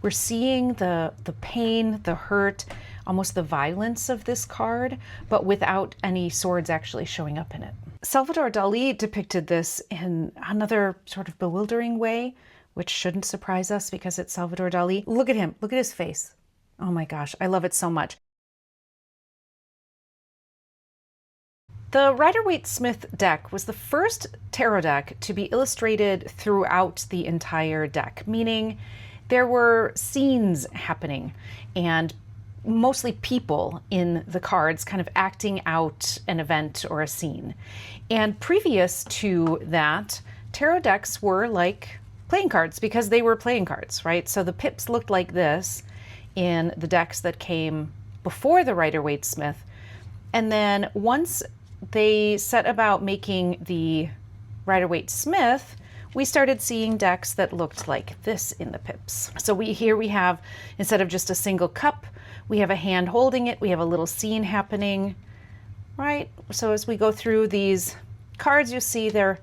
We're seeing the pain, the hurt, almost the violence of this card, but without any swords actually showing up in it. Salvador Dali depicted this in another sort of bewildering way, which shouldn't surprise us because it's Salvador Dali. Look at him, look at his face. Oh my gosh, I love it so much. The Rider-Waite-Smith deck was the first tarot deck to be illustrated throughout the entire deck, meaning there were scenes happening and mostly people in the cards kind of acting out an event or a scene. And previous to that, tarot decks were like playing cards because they were playing cards, right? So the pips looked like this in the decks that came before the Rider-Waite-Smith. And then once they set about making the Rider-Waite-Smith, we started seeing decks that looked like this in the pips. So here we have, instead of just a single cup, we have a hand holding it, we have a little scene happening, right? So as we go through these cards, you see they're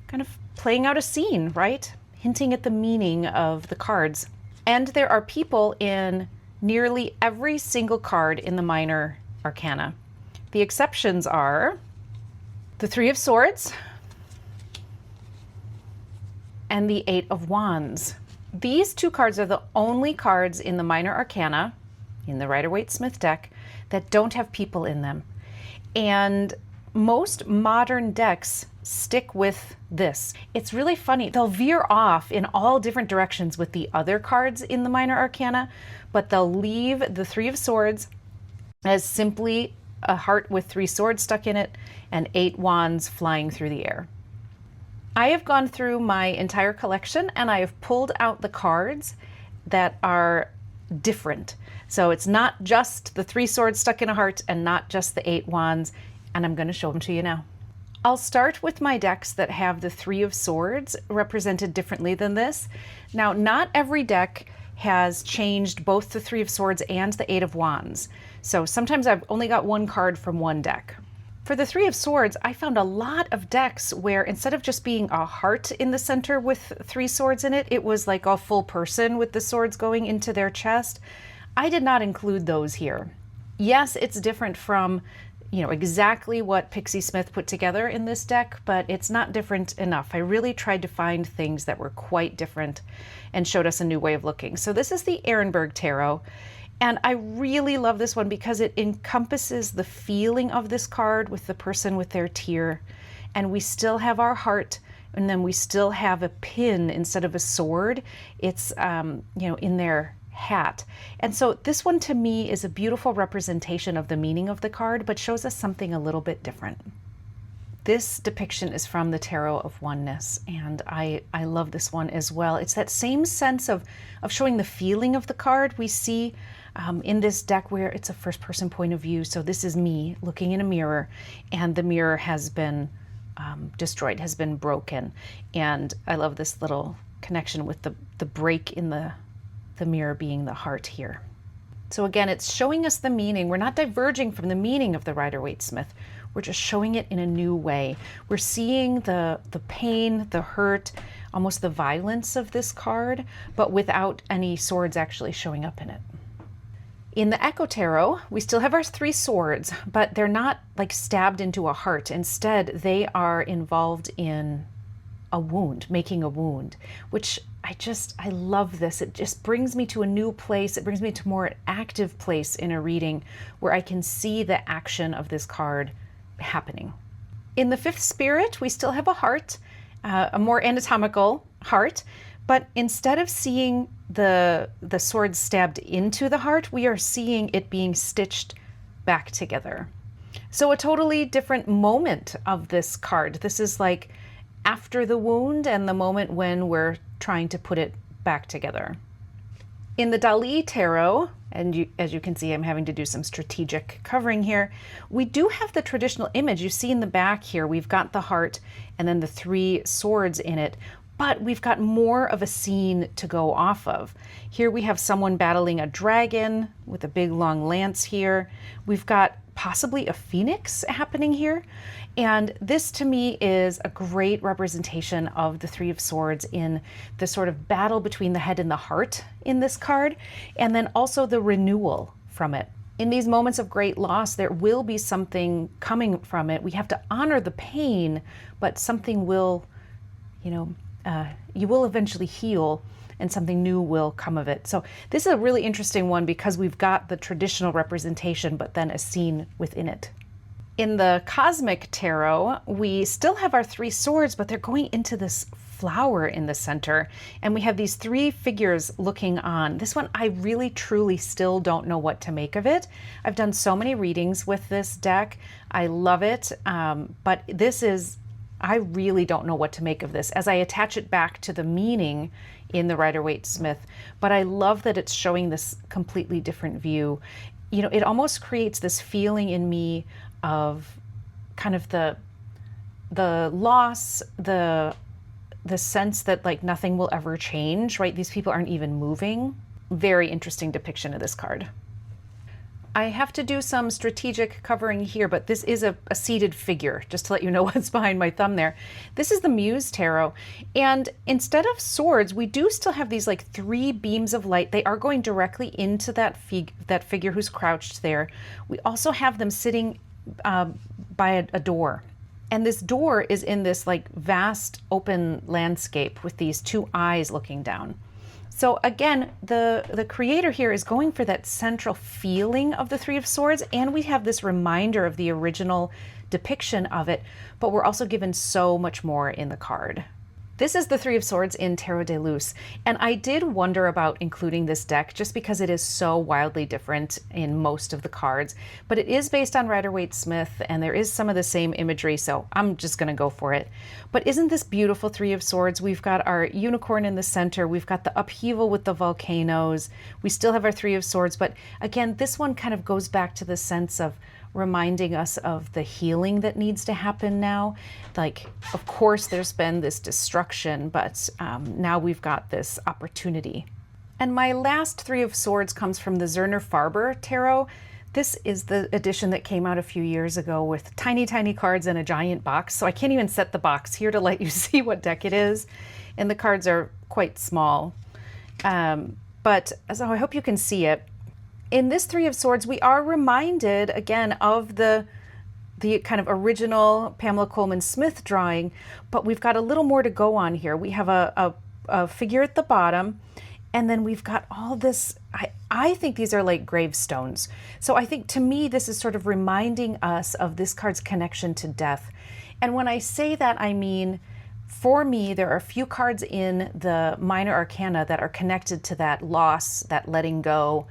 kind of playing out a scene, right? Hinting at the meaning of the cards. And there are people in nearly every single card in the minor arcana. The exceptions are the Three of Swords and the Eight of Wands. These two cards are the only cards in the minor arcana, in the Rider-Waite-Smith deck, that don't have people in them. And most modern decks stick with this. It's really funny. They'll veer off in all different directions with the other cards in the minor arcana, but they'll leave the Three of Swords as simply a heart with three swords stuck in it and 8 wands flying through the air. I have gone through my entire collection and I have pulled out the cards that are different. So it's not just the 3 swords stuck in a heart and not just the 8 wands, and I'm going to show them to you now. I'll start with my decks that have the 3 of Swords represented differently than this. Now, not every deck has changed both the 3 of Swords and the 8 of Wands. So sometimes I've only got one card from one deck. For the 3 of Swords, I found a lot of decks where instead of just being a heart in the center with 3 swords in it, it was like a full person with the swords going into their chest. I did not include those here. Yes, it's different from exactly what Pixie Smith put together in this deck, but it's not different enough. I really tried to find things that were quite different and showed us a new way of looking. So this is the Ehrenberg Tarot, and I really love this one because it encompasses the feeling of this card with the person with their tear, and we still have our heart, and then we still have a pin instead of a sword. It's in their hat. And so this one to me is a beautiful representation of the meaning of the card, but shows us something a little bit different. This depiction is from the Tarot of Oneness, and I love this one as well. It's that same sense of showing the feeling of the card we see in this deck where it's a first person point of view. So this is me looking in a mirror, and the mirror has been destroyed, has been broken. And I love this little connection with the break in the mirror being the heart here. So again, it's showing us the meaning. We're not diverging from the meaning of the Rider-Waite-Smith. We're just showing it in a new way. We're seeing the pain, the hurt, almost the violence of this card, but without any swords actually showing up in it. In the Echo Tarot, we still have our 3 swords, but they're not like stabbed into a heart. Instead, they are involved in a wound, making a wound, which I love this. It just brings me to a new place. It brings me to a more active place in a reading where I can see the action of this card happening. In the 5th Spirit, we still have a heart, a more anatomical heart, but instead of seeing the sword stabbed into the heart, we are seeing it being stitched back together. So a totally different moment of this card. This is like after the wound and the moment when we're trying to put it back together. In the Dali Tarot, and as you can see, I'm having to do some strategic covering here, we do have the traditional image. You see in the back here, we've got the heart and then the 3 swords in it, but we've got more of a scene to go off of. Here we have someone battling a dragon with a big long lance here. We've got possibly a phoenix happening here. And this to me is a great representation of the Three of Swords in the sort of battle between the head and the heart in this card, and then also the renewal from it. In these moments of great loss, there will be something coming from it. We have to honor the pain, but something will, you will eventually heal and something new will come of it. So this is a really interesting one because we've got the traditional representation, but then a scene within it. In the Cosmic Tarot, we still have our three swords, but they're going into this flower in the center. And we have these three figures looking on. This one, I really, truly still don't know what to make of it. I've done so many readings with this deck. I love it. But I really don't know what to make of this as I attach it back to the meaning in the Rider-Waite-Smith. But I love that it's showing this completely different view. It almost creates this feeling in me of kind of the loss, the sense that like nothing will ever change, right? These people aren't even moving. Very interesting depiction of this card. I have to do some strategic covering here, but this is a seated figure, just to let you know what's behind my thumb there. This is the Muse Tarot, and instead of swords, we do still have these like three beams of light. They are going directly into that figure who's crouched there. We also have them sitting by a door. And this door is in this like vast open landscape with these two eyes looking down. So again, the creator here is going for that central feeling of the Three of Swords, and we have this reminder of the original depiction of it, but we're also given so much more in the card. This is the Three of Swords in Tarot de Luz, and I did wonder about including this deck just because it is so wildly different in most of the cards, but it is based on Rider-Waite-Smith and there is some of the same imagery, so I'm just going to go for it. But isn't this beautiful Three of Swords? We've got our unicorn in the center, we've got the upheaval with the volcanoes, we still have our Three of Swords, but again, this one kind of goes back to the sense of reminding us of the healing that needs to happen now. Like, of course, there's been this destruction, but now we've got this opportunity. And my last Three of Swords comes from the Zerner Farber Tarot. This is the edition that came out a few years ago with tiny, tiny cards in a giant box. So I can't even set the box here to let you see what deck it is. And the cards are quite small. But so I hope you can see it. In this Three of Swords, we are reminded again of the kind of original Pamela Coleman Smith drawing, but we've got a little more to go on here. We have a figure at the bottom, and then we've got all this, I think these are like gravestones. So I think to me, this is sort of reminding us of this card's connection to death. And when I say that, I mean, for me, there are a few cards in the minor arcana that are connected to that loss, that letting go,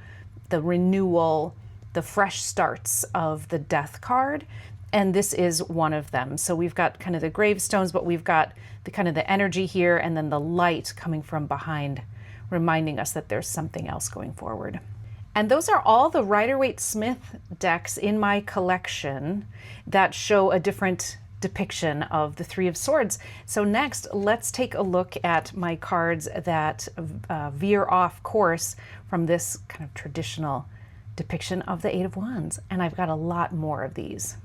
the renewal, the fresh starts of the death card, and this is one of them. So we've got kind of the gravestones, but we've got the kind of the energy here, and then the light coming from behind, reminding us that there's something else going forward. And those are all the Rider-Waite-Smith decks in my collection that show a different depiction of the Three of Swords. So next, let's take a look at my cards that veer off course from this kind of traditional depiction of the Eight of Wands. And I've got a lot more of these.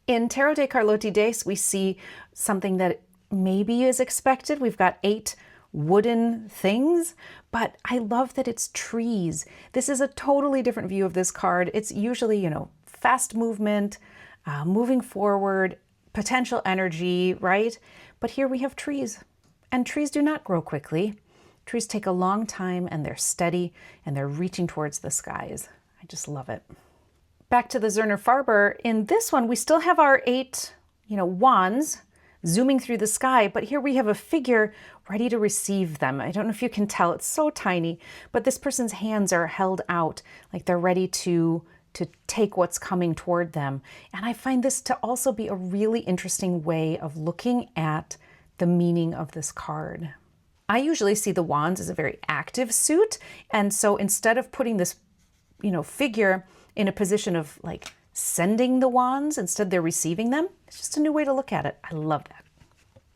In Tarot de Carlotti Dace, we see something that maybe is expected. We've got 8 wooden things, but I love that it's trees. This is a totally different view of this card. It's usually, fast movement, moving forward, potential energy, right? But here we have trees, and trees do not grow quickly. Trees take a long time, and they're steady, and they're reaching towards the skies. I just love it. Back to the Zerner Farber. In this one, we still have our 8, wands zooming through the sky, but here we have a figure ready to receive them. I don't know if you can tell, it's so tiny, but this person's hands are held out, like they're ready to take what's coming toward them. And I find this to also be a really interesting way of looking at the meaning of this card. I usually see the wands as a very active suit, and so instead of putting this, figure in a position of like sending the wands, instead they're receiving them. It's just a new way to look at it. I love that.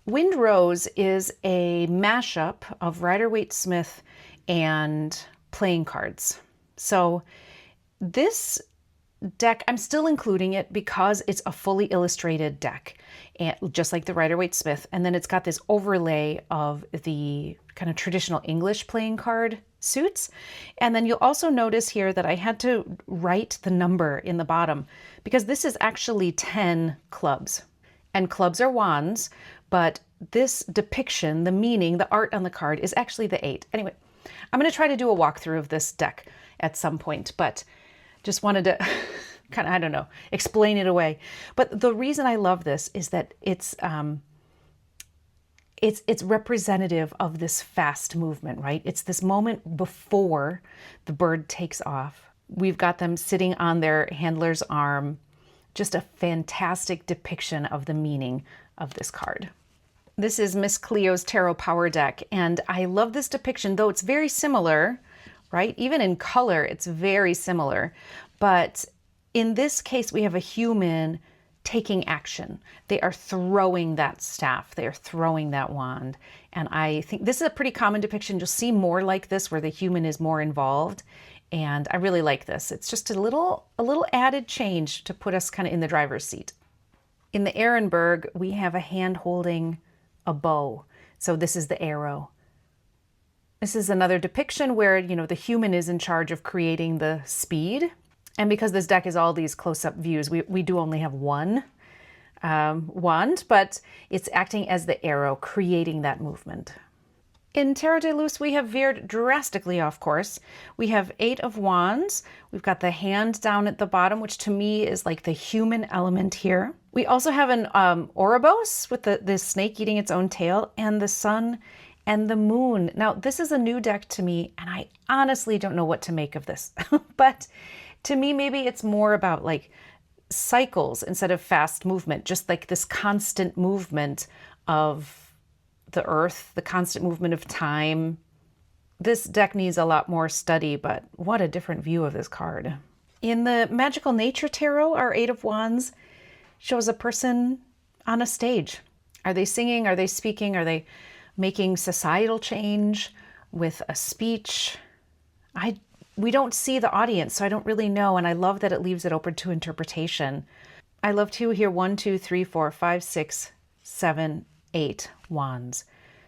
Wind Rose is a mashup of Rider-Waite-Smith and playing cards. So this deck, I'm still including it because it's a fully illustrated deck, and just like the Rider-Waite-Smith. And then it's got this overlay of the kind of traditional English playing card suits. And then you'll also notice here that I had to write the number in the bottom because this is actually 10 clubs. And clubs are wands, but this depiction, the meaning, the art on the card is actually the 8. Anyway, I'm going to try to do a walkthrough of this deck at some point, but just wanted to kind of, I don't know, explain it away. But the reason I love this is that it's representative of this fast movement, right? It's this moment before the bird takes off. We've got them sitting on their handler's arm. Just a fantastic depiction of the meaning of this card. This is Miss Cleo's Tarot Power Deck, and I love this depiction, though it's very similar, right? Even in color, it's very similar. But in this case, we have a human taking action. They are throwing that staff. They are throwing that wand. And I think this is a pretty common depiction. You'll see more like this where the human is more involved. And I really like this. It's just a little added change to put us kind of in the driver's seat. In the Ehrenberg, we have a hand holding a bow. So this is the arrow. This is another depiction where, you know, the human is in charge of creating the speed. And because this deck is all these close-up views, we do only have one wand, but it's acting as the arrow, creating that movement. In Tarot de Luz, we have veered drastically off course. We have 8 of Wands. We've got the hand down at the bottom, which to me is like the human element here. We also have an Ouroboros with the snake eating its own tail, and the sun and the moon. Now, this is a new deck to me, and I honestly don't know what to make of this. But to me, maybe it's more about like cycles instead of fast movement, just like this constant movement of the earth, the constant movement of time. This deck needs a lot more study, but what a different view of this card. In the Magical Nature Tarot, our 8 of Wands shows a person on a stage. Are they singing? Are they speaking? Are they making societal change with a speech? We don't see the audience, so I don't really know, and I love that it leaves it open to interpretation. I love to hear 1, 2, 3, 4, 5, 6, 7, 8 wands.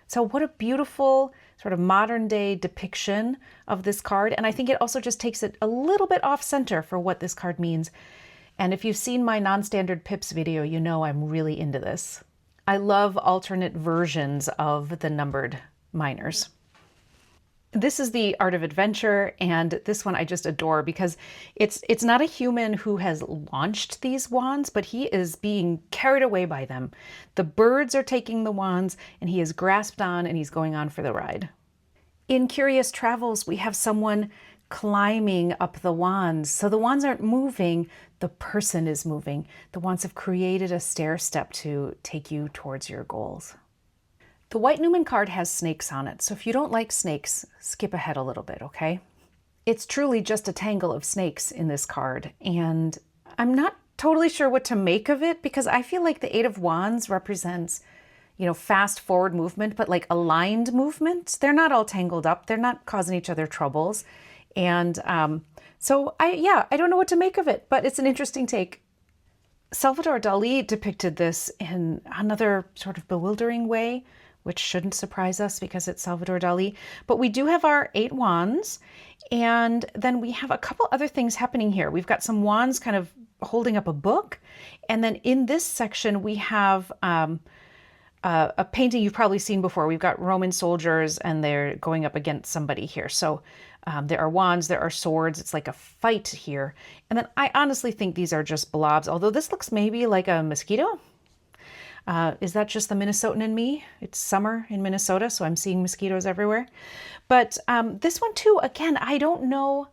So what a beautiful sort of modern day depiction of this card. And I think it also just takes it a little bit off center for what this card means. And if you've seen my non-standard pips video, you know I'm really into this. I love alternate versions of the numbered minors. This is the Art of Adventure, and this one I just adore because it's not a human who has launched these wands, but he is being carried away by them. The birds are taking the wands, and he is grasped on, and he's going on for the ride. In Curious Travels, we have someone climbing up the wands. So the wands aren't moving, the person is moving. The wands have created a stair step to take you towards your goals. The White Newman card has snakes on it, so if you don't like snakes, skip ahead a little bit, okay? It's truly just a tangle of snakes in this card, and I'm not totally sure what to make of it because I feel like the 8 of Wands represents, you know, fast forward movement, but like aligned movement. They're not all tangled up. They're not causing each other troubles. And so I don't know what to make of it, but it's an interesting take. Salvador Dali depicted this in another sort of bewildering way, which shouldn't surprise us because it's Salvador Dali. But we do have our 8 wands, and then we have a couple other things happening here. We've got some wands kind of holding up a book, and then in this section we have a painting you've probably seen before. We've got Roman soldiers, and they're going up against somebody here. So there are wands, there are swords. It's like a fight here. And then I honestly think these are just blobs, although this looks maybe like a mosquito. Is that just the Minnesotan in me? It's summer in Minnesota, so I'm seeing mosquitoes everywhere. But this one too, again, I don't know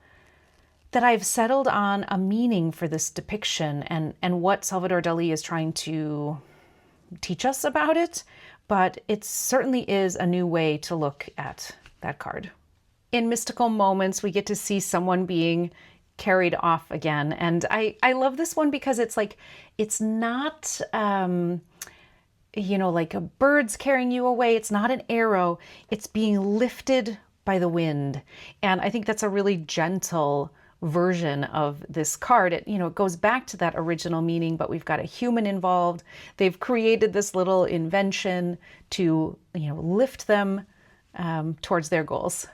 that I've settled on a meaning for this depiction and what Salvador Dali is trying to teach us about it, but it certainly is a new way to look at that card. In Mystical Moments, we get to see someone being carried off again. And I love this one because it's like, it's not, you know, like a bird's carrying you away. It's not an arrow. It's being lifted by the wind. And I think that's a really gentle version of this card. It goes back to that original meaning, but we've got a human involved. They've created this little invention to, lift them towards their goals.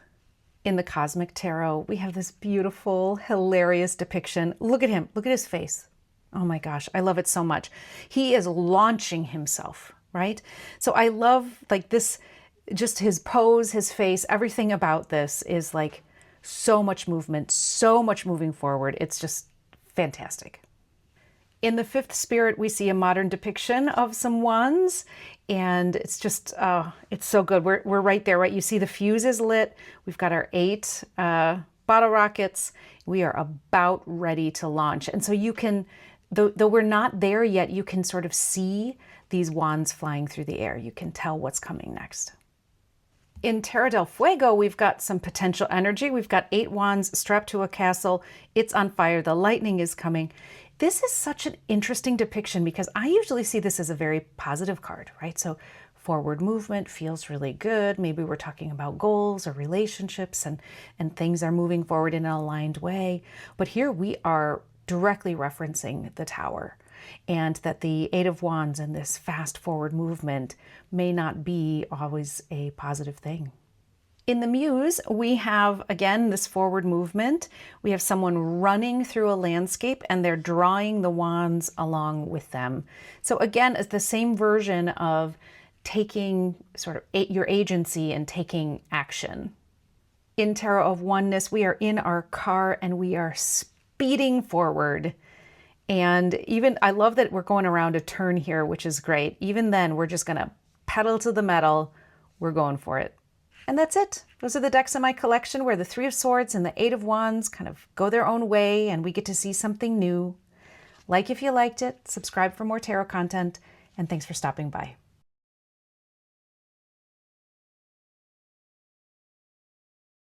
In the Cosmic Tarot, we have this beautiful, hilarious depiction. Look at him. Look at his face. Oh my gosh, I love it so much. He is launching himself, right? So I love this, just his pose, his face, everything about this is like so much movement, so much moving forward. It's just fantastic. In the fifth spirit, we see a modern depiction of some wands, and it's just, it's so good. We're right there, right? You see the fuse is lit. We've got our 8 bottle rockets. We are about ready to launch. And so you can, though we're not there yet, you can sort of see these wands flying through the air. You can tell what's coming next. In Terra del Fuego, we've got some potential energy. We've got 8 wands strapped to a castle. It's on fire. The lightning is coming. This is such an interesting depiction because I usually see this as a very positive card, right? So forward movement feels really good. Maybe we're talking about goals or relationships and things are moving forward in an aligned way. But here we are directly referencing the Tower, and that the 8 of Wands and this fast forward movement may not be always a positive thing. In the Muse, we have, again, this forward movement. We have someone running through a landscape and they're drawing the wands along with them. So again, it's the same version of taking sort of your agency and taking action. In Tarot of Oneness, we are in our car and we are speeding forward. And even, I love that we're going around a turn here, which is great. Even then, we're just gonna pedal to the metal. We're going for it. And that's it. Those are the decks in my collection where the 3 of Swords and the 8 of Wands kind of go their own way and we get to see something new. Like if you liked it, subscribe for more tarot content, and thanks for stopping by.